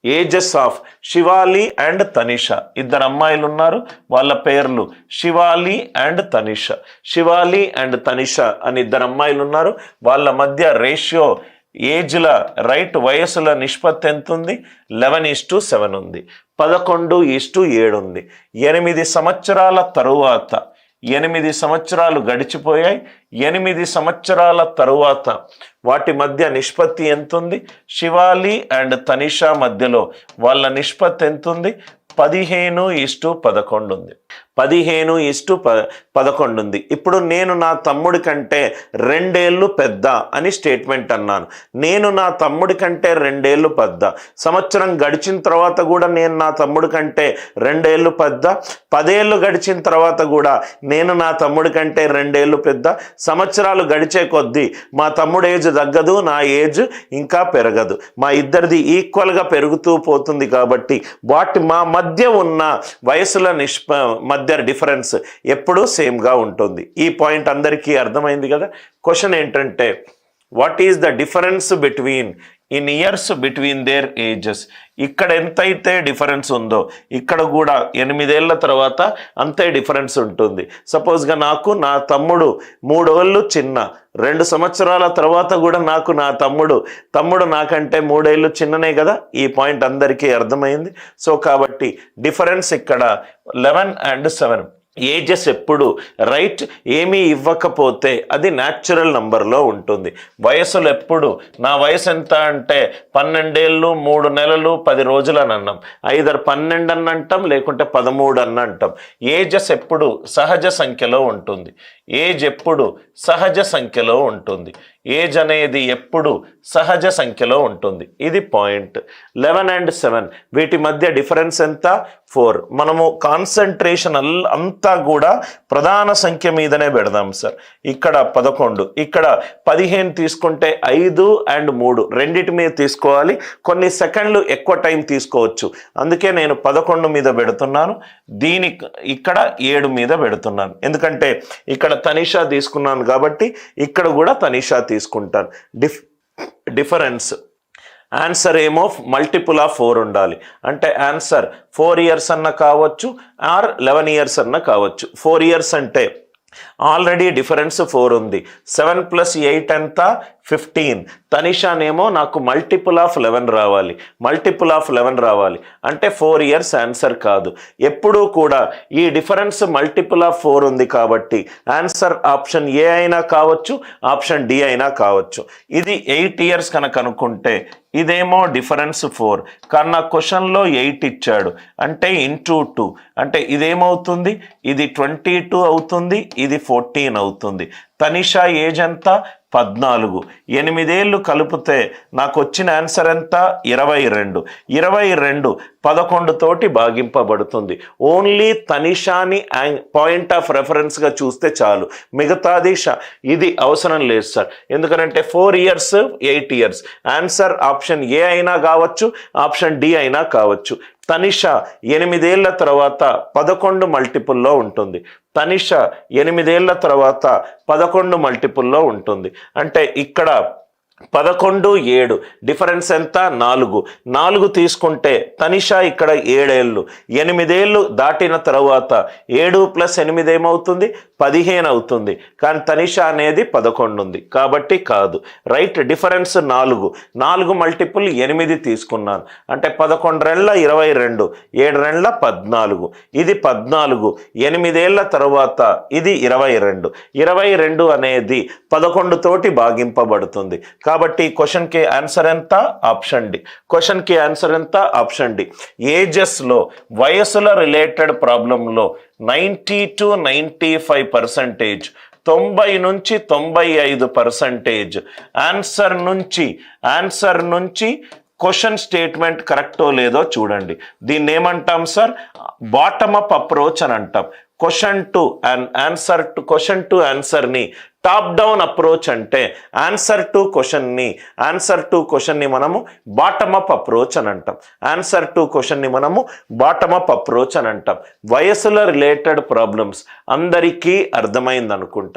Ages of Shivali and Tanisha. ఇద్దరు అమ్మాయిలు ఉన్నారు, వాళ్ళ పేర్లు శివాలి అండ్ తనిష. శివాలి అండ్ తనిష అని ఇద్దరు అమ్మాయిలు ఉన్నారు, వాళ్ళ మధ్య రేషియో ఏజ్ల వయసుల నిష్పత్తి ఎంత ఉంది? 11:7 ఉంది. 11:7 ఉంది. 8 సంవత్సరాల తరువాత 8 సంవత్సరాలు గడిచిపోయాయి. 8 సంవత్సరాల తరువాత వాటి మధ్య నిష్పత్తి ఎంత ఉంది? శివాలి అండ్ తనిష మధ్యలో వాళ్ళ నిష్పత్తి ఎంత ఉంది? 15:11 ఉంది. 15:11 ఉంది. ఇప్పుడు నేను నా తమ్ముడి కంటే 2 ఏళ్ళు పెద్ద అని స్టేట్మెంట్ అన్నాను. నేను నా తమ్ముడి కంటే 2 ఏళ్ళు పెద్ద. సంవత్సరం గడిచిన తర్వాత కూడా నేను నా తమ్ముడి కంటే 2 ఏళ్ళు పెద్ద. 10 ఏళ్ళు గడిచిన తర్వాత కూడా నేను నా తమ్ముడి కంటే 2 ఏళ్ళు పెద్ద. సంవత్సరాలు గడిచే కొద్దీ మా తమ్ముడు ఏజ్ తగ్గదు, నా ఏజ్ ఇంకా పెరగదు. మా ఇద్దరిది ఈక్వల్గా పెరుగుతూ పోతుంది. కాబట్టి మా మధ్య ఉన్న వయసుల మధ్య డిఫరెన్స్ ఎప్పుడూ సేమ్గా ఉంటుంది. ఈ పాయింట్ అందరికీ అర్థమైంది కదా. క్వశ్చన్ ఏంటంటే what is the difference between in years between there ages. ఇక్కడ ఎంతైతే డిఫరెన్స్ ఉందో ఇక్కడ కూడా 8 ఏళ్ల తర్వాత అంతే డిఫరెన్స్ ఉంటుంది. సపోజ్గా నాకు నా తమ్ముడు 3 ఏళ్ళు చిన్న, 2 సంవత్సరాల తర్వాత కూడా నాకు నా తమ్ముడు నాకంటే 3 ఏళ్ళు చిన్ననే కదా. ఈ పాయింట్ అందరికీ అర్థమైంది. సో కాబట్టి డిఫరెన్స్ ఇక్కడ 11 and 7. ఏజెస్ ఎప్పుడు ఏమీ ఇవ్వకపోతే అది న్యాచురల్ నంబర్లో ఉంటుంది. వయసులు ఎప్పుడు నా వయసు ఎంత అంటే 12 ఏళ్ళు 3 నెలలు 10 రోజులు అని అన్నాం. ఐదర్ 12 అని అంటాం, లేకుంటే 13 అని అంటాం. ఏజెస్ ఎప్పుడు సహజ సంఖ్యలో ఉంటుంది. ఏజ్ ఎప్పుడు సహజ సంఖ్యలో ఉంటుంది. ఏజ్ అనేది ఎప్పుడు సహజ సంఖ్యలో ఉంటుంది. ఇది పాయింట్. 11 and 7 వీటి మధ్య డిఫరెన్స్ ఎంత? 4. మనము కాన్సన్ట్రేషన్ అంతా కూడా ప్రధాన సంఖ్య మీదనే పెడదాం సార్. ఇక్కడ 11, ఇక్కడ 15 తీసుకుంటే 5 and 3 రెండిటి మీద తీసుకోవాలి. కొన్ని సెకండ్లు ఎక్కువ టైం తీసుకోవచ్చు. అందుకే నేను 11 మీద పెడుతున్నాను, ఇక్కడ 7 మీద పెడుతున్నాను. ఎందుకంటే ఇక్కడ తనిషా తీసుకున్నాను కాబట్టి ఇక్కడ కూడా తనిషా తీసుకుంటాను. డిఫరెన్స్ ఆన్సర్ ఏమో మల్టిపుల్ ఆఫ్ 4 ఉండాలి. అంటే ఆన్సర్ 4 years అన్న కావచ్చు, ఆర్ 11 years అన్న కావచ్చు. 4 years అంటే ఆల్రెడీ డిఫరెన్స్ 4 ఉంది. 7 + 8 ఎంత? 15. తనిషానేమో నాకు మల్టిపుల్ ఆఫ్ 11 రావాలి. అంటే 4 years ఆన్సర్ కాదు. ఎప్పుడూ కూడా ఈ డిఫరెన్స్ మల్టిపుల్ ఆఫ్ 4 ఉంది కాబట్టి ఆన్సర్ ఆప్షన్ ఏ అయినా కావచ్చు, ఆప్షన్ డి అయినా కావచ్చు. ఇది 8 years కనుక అనుకుంటే ఇదేమో డిఫరెన్స్ 4, కానీ నా క్వశ్చన్లో 8 ఇచ్చాడు. అంటే ఇంటూ 2 అంటే ఇదేమవుతుంది? ఇది 22 అవుతుంది, ఇది 14 అవుతుంది. తనిషా ఏజ్ ఎంత? 14. 8 ఏళ్ళు కలిపితే నాకు వచ్చిన ఆన్సర్ ఎంత? 22. 22 11 తోటి భాగింపబడుతుంది. ఓన్లీ తనిషాని పాయింట్ ఆఫ్ రెఫరెన్స్గా చూస్తే చాలు, మిగతాది ఇది అవసరం లేదు సార్. ఎందుకంటే 4 years 8 years answer option A అయినా కావచ్చు, ఆప్షన్ డి అయినా కావచ్చు. తనిషా 8 ఏళ్ల తర్వాత 11 మల్టిపుల్లో ఉంటుంది. తనిషా 8 ఏళ్ల తర్వాత 11 మల్టిపుల్లో ఉంటుంది. అంటే ఇక్కడ 11, 7 డిఫరెన్స్ ఎంత? 4 తీసుకుంటే తనిషా ఇక్కడ 7 ఏళ్ళు. 8 ఏళ్ళు దాటిన తర్వాత 7 + 8 ఏమవుతుంది? 15 అవుతుంది. కానీ తనిషా అనేది 11 ఉంది కాబట్టి కాదు. డిఫరెన్స్ 4 మల్టిపుల్ 8 తీసుకున్నాను. అంటే 11 22, 7 14. ఇది 14. 8 ఏళ్ల తర్వాత ఇది 22. 22 అనేది 11 తోటి భాగింపబడుతుంది. కాబట్టి క్వశ్చన్కి ఆన్సర్ ఎంత? Option D. క్వశ్చన్కి ఆన్సర్ ఎంత? Option D. ఏజెస్లో వయసుల రిలేటెడ్ ప్రాబ్లంలో 90 to 95% 90 నుంచి 95% ఆన్సర్ నుంచి క్వశ్చన్ స్టేట్మెంట్ కరెక్టో లేదో చూడండి. దీన్ని ఏమంటాం సార్? బాటమ్ అప్ అప్రోచ్ అని అంటాం. క్వశ్చన్ టు ఆన్సర్ని టాప్ డౌన్ అప్రోచ్ అంటే ఆన్సర్ టు క్వశ్చన్ని మనము బాటమ్ అప్ అప్రోచ్ అని అంటాం. ఆన్సర్ టు క్వశ్చన్ని మనము బాటమ్ అప్ అప్రోచ్ అని అంటాం. వయసుల రిలేటెడ్ ప్రాబ్లమ్స్ అందరికీ అర్థమైంది అనుకుంటా.